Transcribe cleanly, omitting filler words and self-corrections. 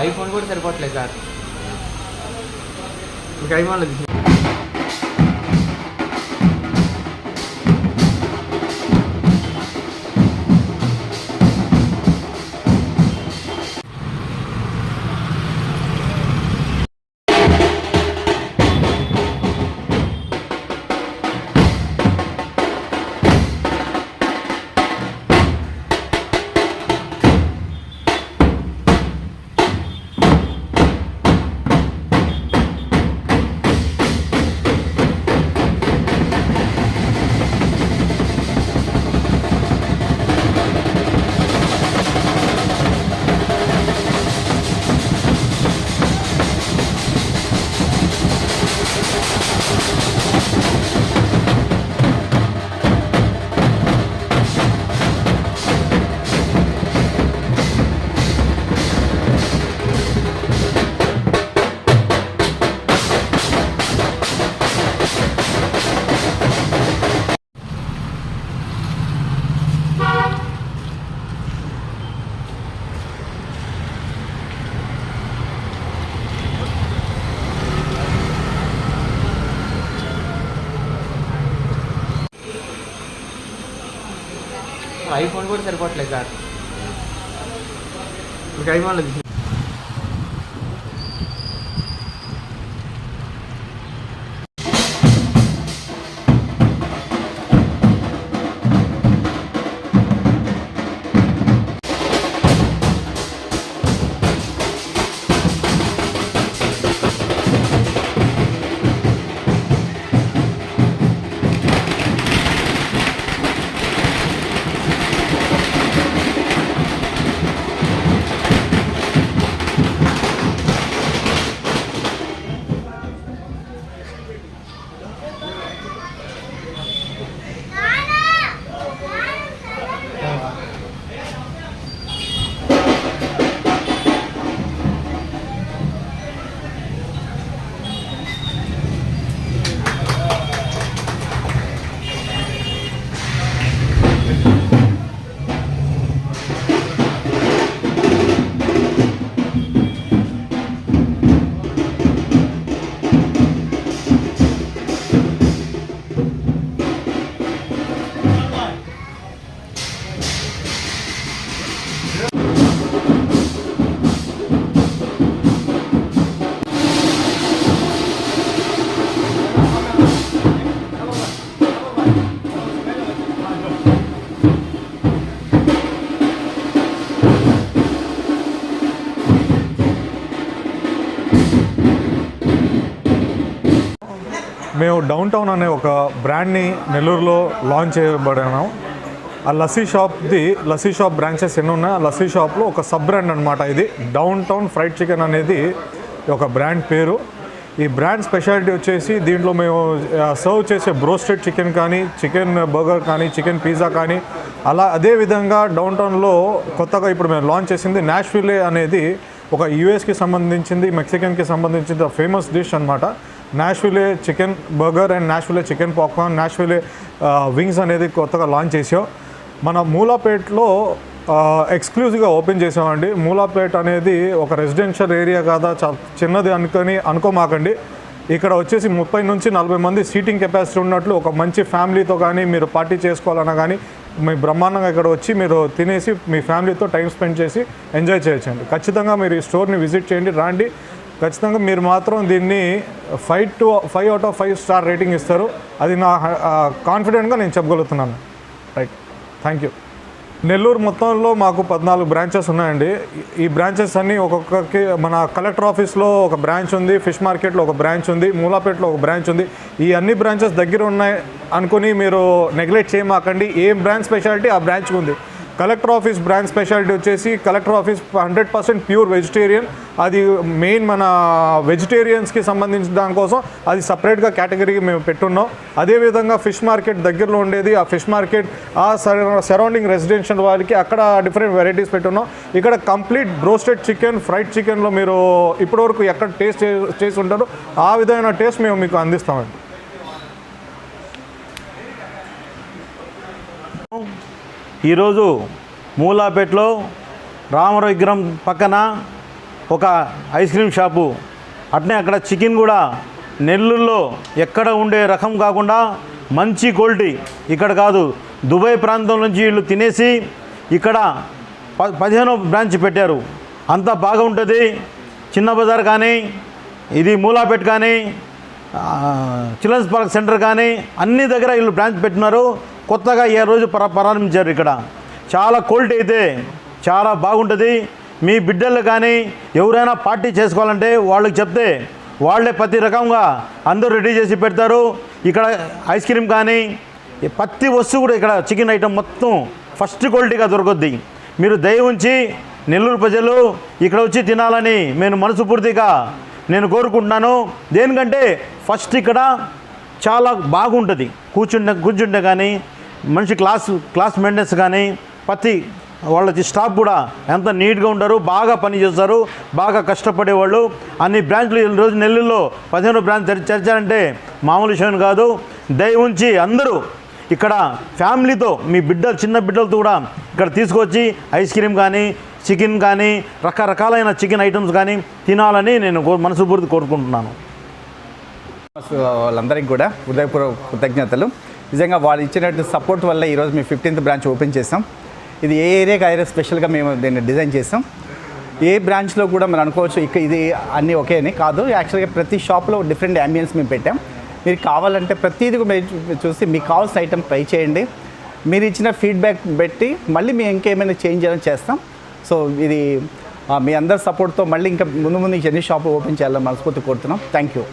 IPhone కూడా సరిపోవట్లేదు sir. ఇంకా ఐఫోన్లో ఐఫోన్ కూడా సరిపోవట్లేదు సార్. ఇంకా ఐఫోన్లో మేము డౌన్ టౌన్ అనే ఒక బ్రాండ్ని నెల్లూరులో లాంచ్ చేయబడినాం. ఆ లస్సీ షాప్ బ్రాంచెస్ ఎన్ని ఉన్నాయి. ఆ లస్సీ షాప్లో ఒక సబ్ బ్రాండ్ అనమాట. ఇది డౌన్ టౌన్ ఫ్రైడ్ చికెన్ అనేది ఒక బ్రాండ్ పేరు. ఈ బ్రాండ్ స్పెషాలిటీ వచ్చేసి దీంట్లో మేము సర్వ్ చేసే బ్రోస్టెడ్ చికెన్ కానీ, చికెన్ బర్గర్ కానీ, చికెన్ పిజ్జా కానీ, అదేవిధంగా డౌన్ టౌన్లో కొత్తగా ఇప్పుడు మేము లాంచ్ చేసింది నాష్విలే అనేది ఒక యూఎస్కి సంబంధించింది, మెక్సికన్కి సంబంధించిన ఫేమస్ డిష్ అనమాట. Nashville chicken burger and Nashville chicken popcorn, Nashville wings అనేది కొత్తగా లాంచ్ చేసాం. మన మూలాపేట్లో ఎక్స్క్లూజివ్గా ఓపెన్ చేసామండి. మూలాపేట్ అనేది ఒక రెసిడెన్షియల్ ఏరియా కాదా, చాలా చిన్నది అనుకోమాకండి. ఇక్కడ వచ్చేసి 30 నుంచి 40 మంది సీటింగ్ కెపాసిటీ ఉన్నట్లు ఒక మంచి ఫ్యామిలీతో కానీ మీరు పార్టీ చేసుకోవాలన్నా కానీ మీ బ్రహ్మాండంగా ఇక్కడ వచ్చి మీరు తినేసి మీ ఫ్యామిలీతో టైం స్పెండ్ చేసి ఎంజాయ్ చేయొచ్చండి. ఖచ్చితంగా మీరు ఈ స్టోర్ని విజిట్ చేయండి, రాండి. ఖచ్చితంగా మీరు మాత్రం దీన్ని 5 out of 5 స్టార్ రేటింగ్ ఇస్తారు. అది నా కాన్ఫిడెంట్గా నేను చెప్పగలుగుతున్నాను. Right, thank you. నెల్లూరు మొత్తంలో మాకు 14 బ్రాంచెస్ ఉన్నాయండి. ఈ బ్రాంచెస్ అన్నీ ఒక్కొక్కరికి మన కలెక్టర్ ఆఫీస్లో ఒక బ్రాంచ్ ఉంది, ఫిష్ మార్కెట్లో ఒక బ్రాంచ్ ఉంది, మూలాపేటలో ఒక బ్రాంచ్ ఉంది. ఈ అన్ని బ్రాంచెస్ దగ్గర ఉన్నాయి అనుకుని మీరు నెగ్లెక్ట్ చేయమాకండి. ఏ బ్రాంచ్ స్పెషాలిటీ ఆ బ్రాంచ్కి ఉంది. కలెక్టర్ ఆఫీస్ బ్రాంచ్ స్పెషాలిటీ వచ్చేసి కలెక్టర్ ఆఫీస్ 100% ప్యూర్ వెజిటేరియన్. అది మెయిన్ మన వెజిటేరియన్స్కి సంబంధించిన దానికోసం అది సపరేట్గా కేటగిరీకి మేము పెట్టున్నాం. అదేవిధంగా ఫిష్ మార్కెట్ దగ్గరలో ఉండేది, ఆ ఫిష్ మార్కెట్ ఆ సరౌండింగ్ రెసిడెన్షియల్ వారికి అక్కడ డిఫరెంట్ వెరైటీస్ పెట్టున్నాం. ఇక్కడ కంప్లీట్ బ్రోస్టెడ్ చికెన్, ఫ్రైడ్ చికెన్లో మీరు ఇప్పటివరకు ఎక్కడ టేస్ట్ చేసి ఉంటారో ఆ విధమైన టేస్ట్ మేము మీకు అందిస్తామండి. ఈరోజు మూలాపేటలో రామర విగ్రహం పక్కన ఒక ఐస్ క్రీమ్ షాపు, అట్నే అక్కడ చికెన్ కూడా నెల్లూరులో ఎక్కడ ఉండే రకం కాకుండా మంచి క్వాలిటీ. ఇక్కడ కాదు, దుబాయ్ ప్రాంతం నుంచి వీళ్ళు తినేసి ఇక్కడ 15వ బ్రాంచ్ పెట్టారు. అంతా బాగా ఉంటుంది. చిన్న బజార్ కానీ, ఇది మూలాపేట కానీ, చిల్డ్రన్స్ పార్క్ సెంటర్ కానీ అన్ని దగ్గర వీళ్ళు బ్రాంచ్ పెట్టినారు. కొత్తగా ఏ రోజు ప్రారంభించారు. ఇక్కడ చాలా క్వాలిటీ అయితే చాలా బాగుంటుంది. మీ బిడ్డలు కానీ ఎవరైనా పార్టీ చేసుకోవాలంటే వాళ్ళకి చెప్తే వాళ్ళే ప్రతి రకంగా అందరూ రెడీ చేసి పెడతారు. ఇక్కడ ఐస్ క్రీమ్ కానీ ప్రతి వస్తువు కూడా ఇక్కడ చికెన్ ఐటమ్ మొత్తం ఫస్ట్ క్వాలిటీగా దొరుకుద్ది. మీరు దయ ఉంచి నెల్లూరు ప్రజలు ఇక్కడ వచ్చి తినాలని నేను మనస్ఫూర్తిగా కోరుకుంటున్నాను. దేనికంటే ఫస్ట్ ఇక్కడ చాలా బాగుంటుంది. కూర్చుంటే కానీ మనిషి క్లాస్ మెయింటెనెన్స్ కానీ ప్రతి వాళ్ళకి స్టాఫ్ కూడా ఎంత నీట్గా ఉంటారు, బాగా పని చేస్తారు, బాగా కష్టపడేవాళ్ళు. అన్ని బ్రాంచ్లు ఈరోజు నెల్లూరులో 15వ బ్రాంచ్ తెరిచారంటే మామూలు విషయం కాదు. దయ ఉంచి అందరూ ఇక్కడ ఫ్యామిలీతో మీ చిన్న బిడ్డలతో కూడా ఇక్కడ తీసుకొచ్చి ఐస్ క్రీమ్ కానీ, చికెన్ కానీ, రకరకాలైన చికెన్ ఐటమ్స్ కానీ తినాలని నేను మనస్ఫూర్తి కోరుకుంటున్నాను. వాళ్ళందరికీ కూడా హృదయపూర్వక కృతజ్ఞతలు. నిజంగా వాళ్ళు ఇచ్చినట్టు సపోర్ట్ వల్ల ఈరోజు మేము 15th బ్రాంచ్ ఓపెన్ చేసాం. ఇది ఏ ఏరియాకి అయితే స్పెషల్గా మేము దీన్ని డిజైన్ చేసాం. ఏ బ్రాంచ్లో కూడా మనం అనుకోవచ్చు ఇది అన్నీ ఒకే అని కాదు. యాక్చువల్గా ప్రతి షాప్లో డిఫరెంట్ అంబియన్స్ మేము పెట్టాం. మీరు కావాలంటే ప్రతిదీ చూసి మీకు కావాల్సిన ఐటమ్ ట్రై చేయండి. మీరు ఇచ్చిన ఫీడ్బ్యాక్ బట్టి మళ్ళీ మేము ఇంకేమైనా చేంజ్ చేయాలని చేస్తాం. సో ఇది మీ అందరి సపోర్ట్తో మళ్ళీ ఇంకా ముందు ఎన్ని షాపులు ఓపెన్ చేయాలని మనస్ఫూర్తి కోరుతున్నాం. Thank you.